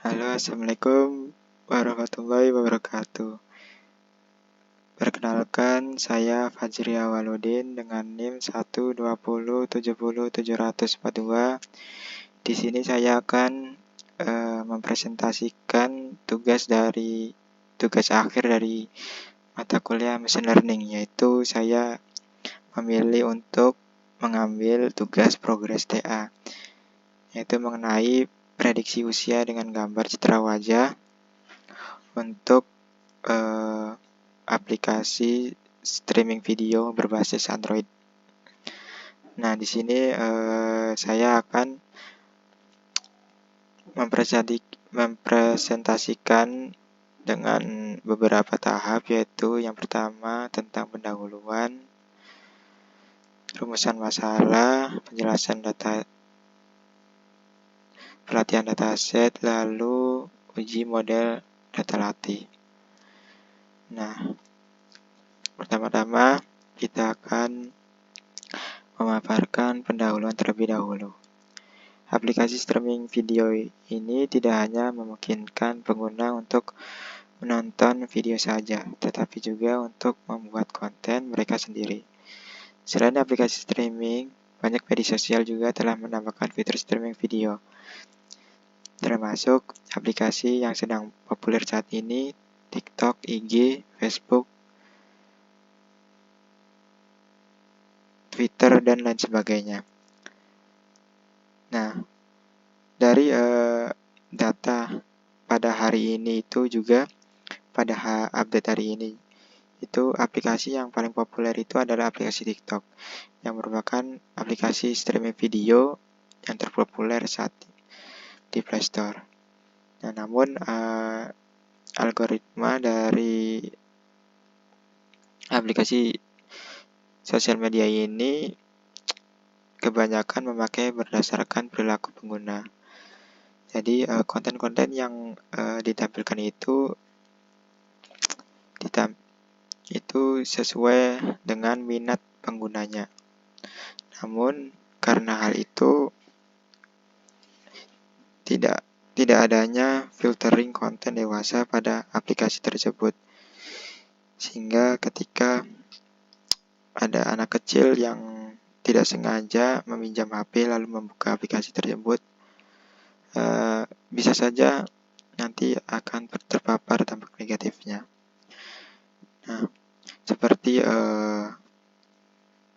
Halo, assalamualaikum warahmatullahi wabarakatuh. Perkenalkan, saya Fajri Awaludin dengan NIM 120700742. Di sini saya akan mempresentasikan tugas akhir dari mata kuliah Machine Learning, yaitu saya memilih untuk mengambil tugas progres TA, yaitu mengenai prediksi usia dengan gambar citra wajah untuk aplikasi streaming video berbasis Android. Nah, di sini saya akan mempresentasikan dengan beberapa tahap, yaitu yang pertama tentang pendahuluan, rumusan masalah, penjelasan data, pelatihan dataset, lalu uji model data latih. Nah, pertama-tama kita akan memaparkan pendahuluan terlebih dahulu. Aplikasi streaming video ini tidak hanya memungkinkan pengguna untuk menonton video saja, tetapi juga untuk membuat konten mereka sendiri. Selain aplikasi streaming, banyak media sosial juga telah menambahkan fitur streaming video, termasuk aplikasi yang sedang populer saat ini, TikTok, IG, Facebook, Twitter, dan lain sebagainya. Nah, dari data pada hari ini itu juga pada update hari ini itu aplikasi yang paling populer itu adalah aplikasi TikTok, yang merupakan aplikasi streaming video yang terpopuler saat di Play Store. Nah, namun algoritma dari aplikasi sosial media ini kebanyakan memakai berdasarkan perilaku pengguna. Jadi konten-konten yang ditampilkan itu sesuai dengan minat penggunanya. Namun karena hal itu tidak adanya filtering konten dewasa pada aplikasi tersebut, sehingga ketika ada anak kecil yang tidak sengaja meminjam HP lalu membuka aplikasi tersebut, bisa saja nanti akan terpapar dampak negatifnya. Nah, seperti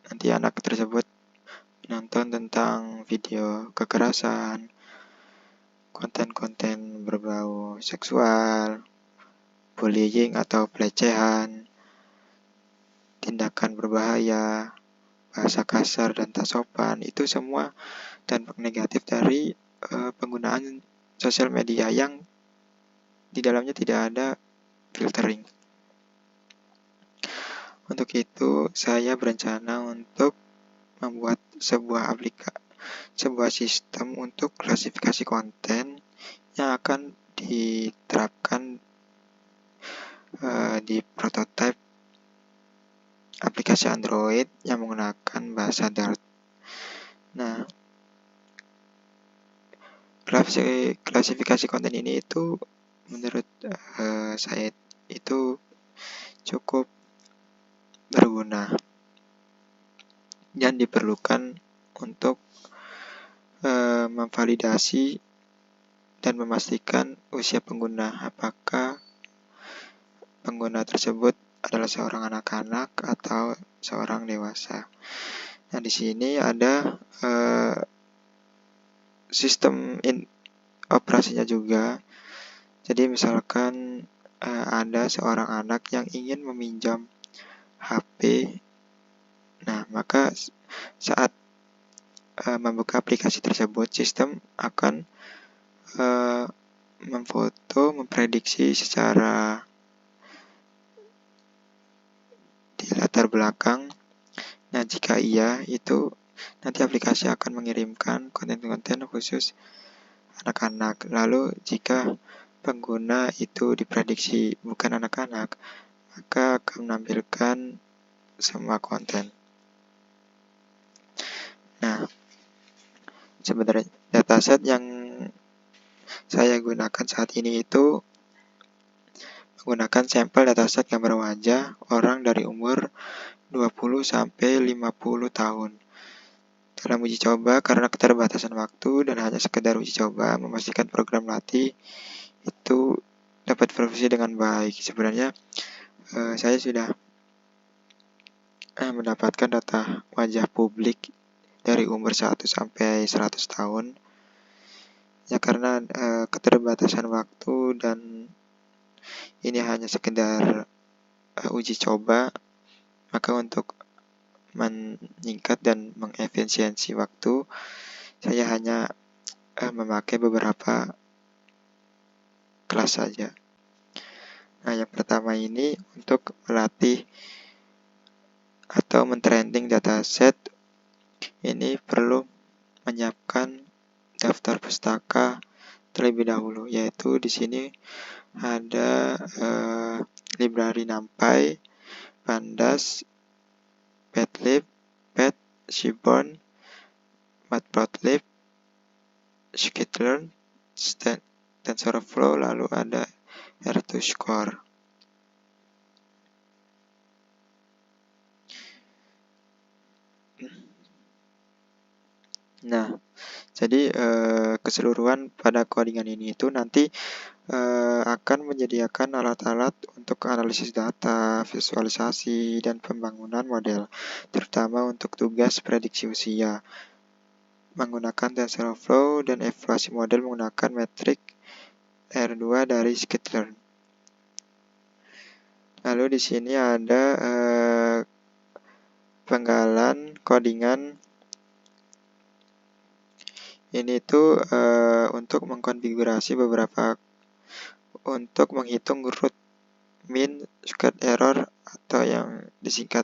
nanti anak tersebut menonton tentang video kekerasan, konten-konten berbau seksual, bullying atau pelecehan, tindakan berbahaya, bahasa kasar dan tak sopan, itu semua dampak negatif dari penggunaan sosial media yang di dalamnya tidak ada filtering. Untuk itu, saya berencana untuk membuat sebuah sistem untuk klasifikasi konten yang akan diterapkan di prototipe aplikasi Android yang menggunakan bahasa Dart. Nah, klasifikasi konten ini itu menurut saya itu cukup berguna dan diperlukan untuk memvalidasi dan memastikan usia pengguna, apakah pengguna tersebut adalah seorang anak-anak atau seorang dewasa. Nah, di sini ada sistem operasinya juga. Jadi misalkan ada seorang anak yang ingin meminjam HP, nah maka saat membuka aplikasi tersebut, sistem akan memprediksi secara di latar belakang. Nah, jika iya, itu nanti aplikasi akan mengirimkan konten-konten khusus anak-anak. Lalu jika pengguna itu diprediksi bukan anak-anak, maka akan menampilkan semua konten. Nah, sebenarnya dataset yang saya gunakan saat ini itu menggunakan sampel dataset gambar wajah orang dari umur 20 sampai 50 tahun. Dalam uji coba, karena keterbatasan waktu dan hanya sekedar uji coba, memastikan program latih itu dapat berfungsi dengan baik. Sebenarnya saya sudah mendapatkan data wajah publik dari umur 1 sampai 100 tahun. Ya karena keterbatasan waktu dan ini hanya sekedar uji coba, maka untuk meningkat dan mengefisiensi waktu, saya hanya memakai beberapa kelas saja. Nah, yang pertama ini untuk melatih atau men-training dataset, ini perlu menyiapkan daftar pustaka terlebih dahulu, yaitu di sini ada library NumPy, Pandas, Padlib, Pad, Seaborn, Matplotlib, Scikit-learn, TensorFlow, lalu ada R2Score. Nah, jadi keseluruhan pada codingan ini itu nanti akan menyediakan alat-alat untuk analisis data, visualisasi, dan pembangunan model, terutama untuk tugas prediksi usia, menggunakan TensorFlow dan evaluasi model menggunakan metrik R2 dari Scikit-learn. Lalu di sini ada penggalan codingan. Ini tuh untuk mengkonfigurasi untuk menghitung root mean squared error atau yang disingkat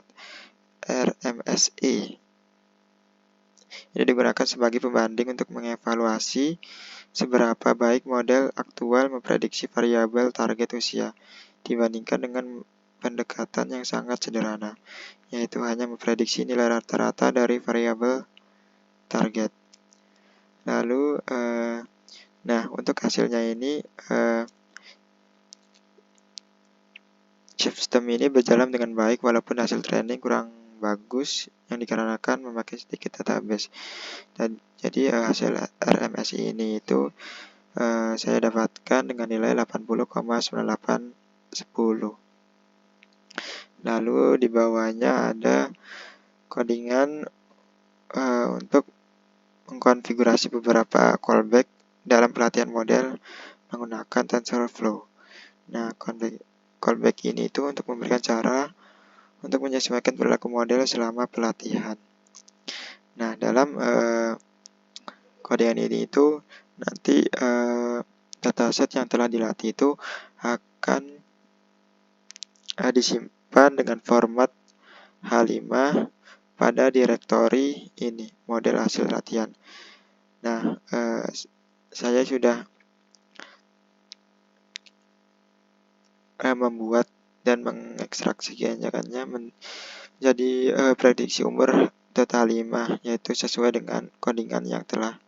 RMSE. Ini digunakan sebagai pembanding untuk mengevaluasi seberapa baik model aktual memprediksi variabel target usia dibandingkan dengan pendekatan yang sangat sederhana, yaitu hanya memprediksi nilai rata-rata dari variabel target. Lalu, nah untuk hasilnya ini sistem ini berjalan dengan baik walaupun hasil training kurang bagus yang dikarenakan memakai sedikit database. Dan jadi hasil RMSI ini itu saya dapatkan dengan nilai 80,9810. Lalu di bawahnya ada codingan untuk mengkonfigurasi beberapa callback dalam pelatihan model menggunakan TensorFlow. Nah, callback ini itu untuk memberikan cara untuk menyesuaikan perilaku model selama pelatihan. Nah, dalam codingan ini itu nanti dataset yang telah dilatih itu akan disimpan dengan format H5 pada direktori ini, model hasil latihan. Nah, saya sudah membuat dan mengekstraksikannya menjadi prediksi umur data 5, yaitu sesuai dengan codingan yang telah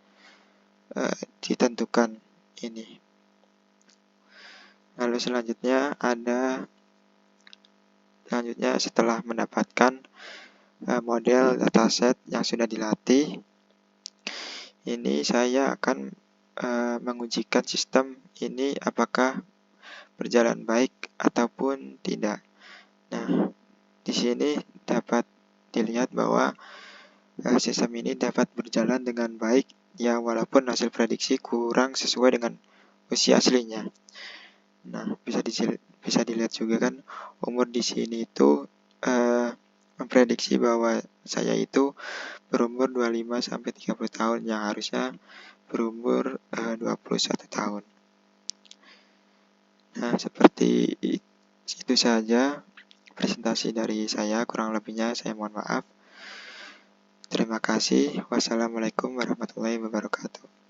ditentukan ini. Lalu selanjutnya setelah mendapatkan model dataset yang sudah dilatih, ini saya akan mengujikan sistem ini apakah berjalan baik ataupun tidak. Nah, di sini dapat dilihat bahwa sistem ini dapat berjalan dengan baik ya walaupun hasil prediksi kurang sesuai dengan usia aslinya. Nah, bisa dilihat juga kan umur di sini itu memprediksi bahwa saya itu berumur 25 sampai 30 tahun yang harusnya berumur 21 tahun. Nah, seperti itu saja presentasi dari saya, kurang lebihnya saya mohon maaf. Terima kasih. Wassalamualaikum warahmatullahi wabarakatuh.